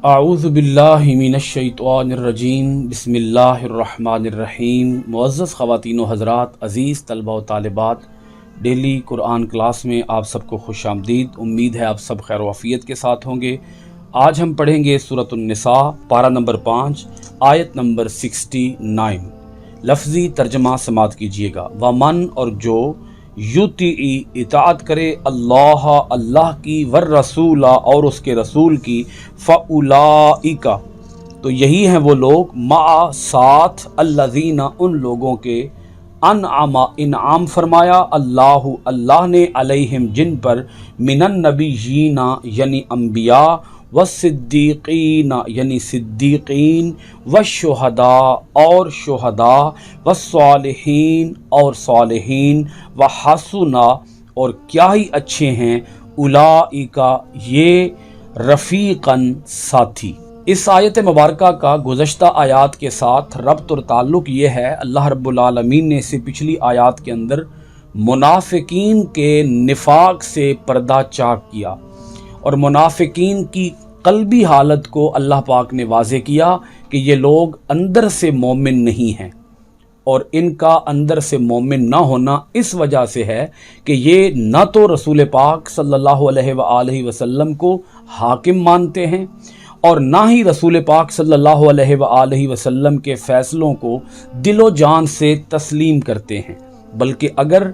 اعوذ باللہ من الشیطان الرجیم بسم اللہ الرحمن الرحیم۔ معزز خواتین و حضرات، عزیز طلبہ و طالبات، ڈیلی قرآن کلاس میں آپ سب کو خوش آمدید۔ امید ہے آپ سب خیر و عافیت کے ساتھ ہوں گے۔ آج ہم پڑھیں گے سورۃ النساء، پارہ نمبر 5، آیت نمبر 69۔ لفظی ترجمہ سماعت کیجیے گا۔ ومن، اور جو یطیع اطاعت کرے اللہ کی، والرسول، اور اس کے رسول کی، فاولئک، تو یہی ہیں وہ لوگ، مع، ساتھ، الذین، ان لوگوں کے، انعم، انعام فرمایا، اللہ نے، علیہم، جن پر، من النبیین، یعنی انبیاء، والصدیقین، یعنی صدیقین، والشہداء، اور شہداء، والصالحین، اور صالحین، وحسن، اور کیا ہی اچھے ہیں، اولئک، یہ، رفیقاً، ساتھی۔ اس آیت مبارکہ کا گزشتہ آیات کے ساتھ ربط اور تعلق یہ ہے، اللہ رب العالمین نے اسے پچھلی آیات کے اندر منافقین کے نفاق سے پردہ چاک کیا، اور منافقین کی قلبی حالت کو اللہ پاک نے واضح کیا کہ یہ لوگ اندر سے مومن نہیں ہیں، اور ان کا اندر سے مومن نہ ہونا اس وجہ سے ہے کہ یہ نہ تو رسول پاک صلی اللہ علیہ وآلہ وسلم کو حاکم مانتے ہیں، اور نہ ہی رسول پاک صلی اللہ علیہ وآلہ وسلم کے فیصلوں کو دل و جان سے تسلیم کرتے ہیں، بلکہ اگر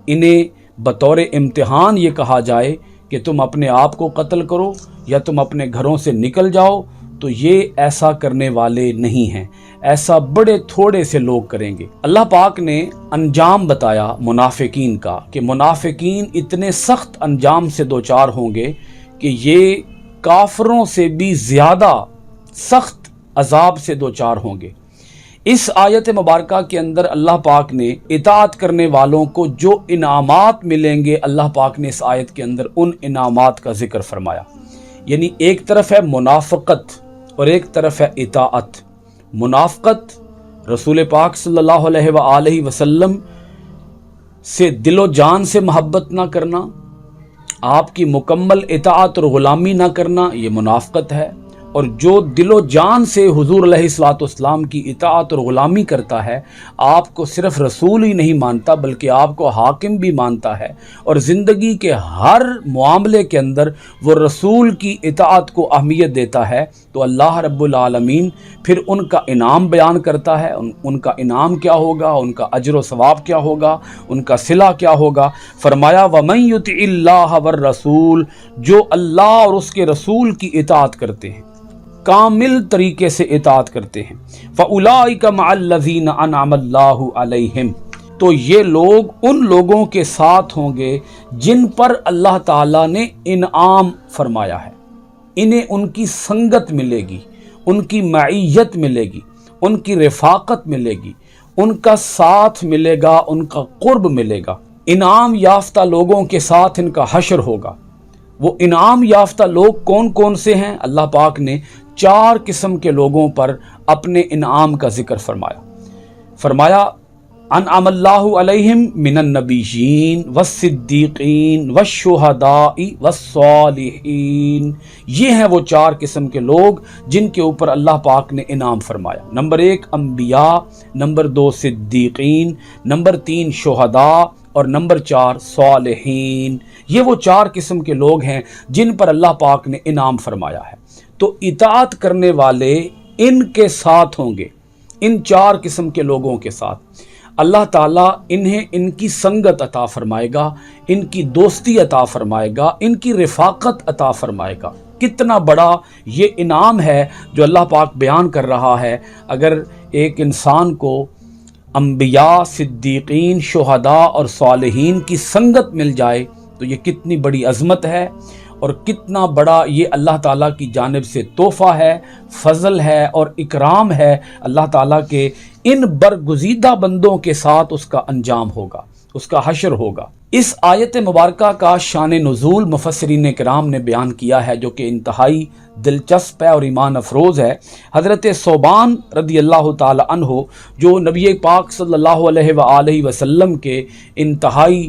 انہیں بطور امتحان یہ کہا جائے کہ تم اپنے آپ کو قتل کرو یا تم اپنے گھروں سے نکل جاؤ، تو یہ ایسا کرنے والے نہیں ہیں، ایسا بڑے تھوڑے سے لوگ کریں گے۔ اللہ پاک نے انجام بتایا منافقین کا کہ منافقین اتنے سخت انجام سے دوچار ہوں گے کہ یہ کافروں سے بھی زیادہ سخت عذاب سے دوچار ہوں گے۔ اس آیت مبارکہ کے اندر اللہ پاک نے اطاعت کرنے والوں کو جو انعامات ملیں گے، اللہ پاک نے اس آیت کے اندر ان انعامات کا ذکر فرمایا۔ یعنی ایک طرف ہے منافقت اور ایک طرف ہے اطاعت۔ منافقت، رسول پاک صلی اللہ علیہ وآلہ وسلم سے دل و جان سے محبت نہ کرنا، آپ کی مکمل اطاعت اور غلامی نہ کرنا، یہ منافقت ہے۔ اور جو دل و جان سے حضور علیہ الصلوۃ والسلام کی اطاعت اور غلامی کرتا ہے، آپ کو صرف رسول ہی نہیں مانتا بلکہ آپ کو حاکم بھی مانتا ہے، اور زندگی کے ہر معاملے کے اندر وہ رسول کی اطاعت کو اہمیت دیتا ہے، تو اللہ رب العالمین پھر ان کا انعام بیان کرتا ہے۔ ان کا انعام کیا ہوگا، ان کا اجر و ثواب کیا ہوگا، ان کا صلہ کیا ہوگا۔ فرمایا وَمَن يُطِعِ اللَّهَ وَالرَّسُولَ، جو اللہ اور اس کے رسول کی اطاعت کرتے ہیں، کامل طریقے سے اطاعت کرتے ہیں، فَأُولَئِكَ مَعَ الَّذِينَ أَنْعَمَ اللَّهُ عَلَيْهِمْ، تو یہ لوگ ان لوگوں کے ساتھ ہوں گے جن پر اللہ تعالیٰ نے انعام فرمایا ہے۔ انہیں ان کی سنگت ملے گی، ان کی معیت ملے گی، ان کی رفاقت ملے گی، ان کا ساتھ ملے گا، ان کا قرب ملے گا۔ انعام یافتہ لوگوں کے ساتھ ان کا حشر ہوگا۔ وہ انعام یافتہ لوگ کون کون سے ہیں؟ اللہ پاک نے 4 قسم کے لوگوں پر اپنے انعام کا ذکر فرمایا انعم اللہ علیہم من النبیین والصدیقین والشہداء والصالحین، یہ ہیں وہ 4 قسم کے لوگ جن کے اوپر اللہ پاک نے انعام فرمایا۔ نمبر 1 انبیاء، نمبر 2 صدیقین، نمبر 3 شہداء، اور نمبر 4 صالحین۔ یہ وہ 4 قسم کے لوگ ہیں جن پر اللہ پاک نے انعام فرمایا ہے۔ تو اطاعت کرنے والے ان کے ساتھ ہوں گے، ان 4 قسم کے لوگوں کے ساتھ۔ اللہ تعالیٰ انہیں ان کی سنگت عطا فرمائے گا، ان کی دوستی عطا فرمائے گا، ان کی رفاقت عطا فرمائے گا۔ کتنا بڑا یہ انعام ہے جو اللہ پاک بیان کر رہا ہے۔ اگر ایک انسان کو انبیاء، صدیقین، شہداء اور صالحین کی سنگت مل جائے تو یہ کتنی بڑی عظمت ہے، اور کتنا بڑا یہ اللہ تعالیٰ کی جانب سے تحفہ ہے، فضل ہے اور اکرام ہے۔ اللہ تعالیٰ کے ان برگزیدہ بندوں کے ساتھ اس کا انجام ہوگا، اس کا حشر ہوگا۔ اس آیت مبارکہ کا شان نزول مفسرین کرام نے بیان کیا ہے، جو کہ انتہائی دلچسپ ہے اور ایمان افروز ہے۔ حضرت ثوبان رضی اللہ تعالی عنہ، جو نبی پاک صلی اللہ علیہ وآلہ وسلم کے انتہائی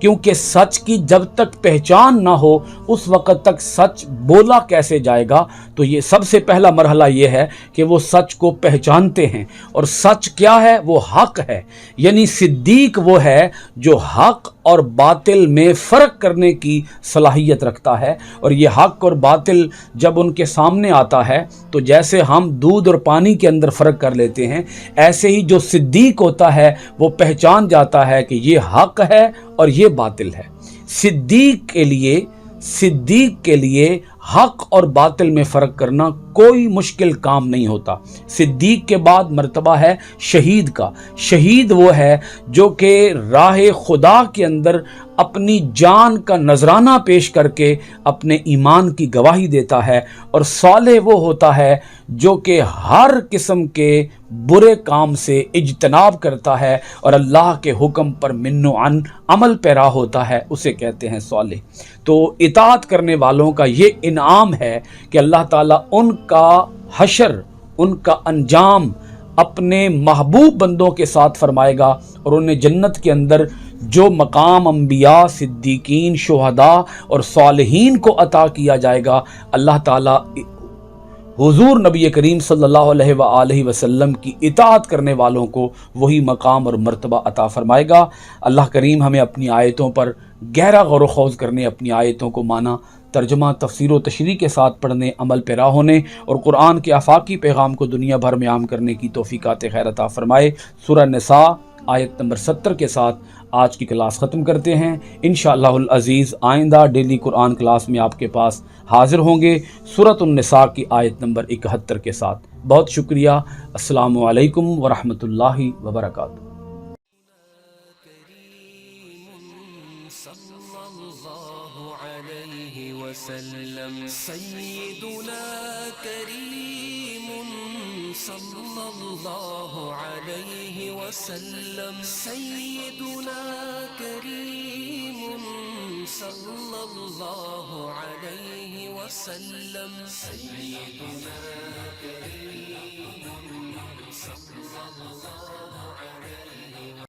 کیونکہ سچ کی جب تک پہچان نہ ہو اس وقت تک سچ بولا کیسے جائے گا؟ تو یہ سب سے پہلا مرحلہ یہ ہے کہ وہ سچ کو پہچانتے ہیں، اور سچ کیا ہے؟ وہ حق ہے۔ یعنی صدیق وہ ہے جو حق اور باطل میں فرق کرنے کی صلاحیت رکھتا ہے، اور یہ حق اور باطل جب ان کے سامنے آتا ہے تو جیسے ہم دودھ اور پانی کے اندر فرق کر لیتے ہیں، ایسے ہی جو صدیق ہوتا ہے وہ پہچان جاتا ہے کہ یہ حق ہے اور یہ باطل ہے۔ صدیق کے لیے حق اور باطل میں فرق کرنا کوئی مشکل کام نہیں ہوتا۔ صدیق کے بعد مرتبہ ہے شہید کا۔ شہید وہ ہے جو کہ راہ خدا کے اندر اپنی جان کا نذرانہ پیش کر کے اپنے ایمان کی گواہی دیتا ہے، اور صالح وہ ہوتا ہے جو کہ ہر قسم کے برے کام سے اجتناب کرتا ہے اور اللہ کے حکم پر من و عن عمل پیرا ہوتا ہے، اسے کہتے ہیں صالح۔ تو اطاعت کرنے والوں کا یہ انعام ہے کہ اللہ تعالیٰ ان کا حشر، ان کا انجام اپنے محبوب بندوں کے ساتھ فرمائے گا، اور انہیں جنت کے اندر جو مقام انبیاء، صدیقین، شہداء اور صالحین کو عطا کیا جائے گا، اللہ تعالیٰ حضور نبی کریم صلی اللہ علیہ وآلہ وسلم کی اطاعت کرنے والوں کو وہی مقام اور مرتبہ عطا فرمائے گا۔ اللہ کریم ہمیں اپنی آیتوں پر گہرا غور و خوض کرنے، اپنی آیتوں کو مانا، ترجمہ، تفسیر و تشریح کے ساتھ پڑھنے، عمل پیرا ہونے اور قرآن کے آفاقی پیغام کو دنیا بھر میں عام کرنے کی توفیقات خیر عطا فرمائے۔ سورہ نساء آیت نمبر 70 کے ساتھ آج کی کلاس ختم کرتے ہیں۔ انشاءاللہ العزیز آئندہ ڈیلی قرآن کلاس میں آپ کے پاس حاضر ہوں گے سورۃ النساء کی آیت نمبر 71 کے ساتھ۔ بہت شکریہ۔ السلام علیکم ورحمۃ اللہ وبرکاتہ۔ سيدنا كريم صلى الله عليه وسلم، سيدنا كريم صلى الله عليه وسلم، سيدنا كريم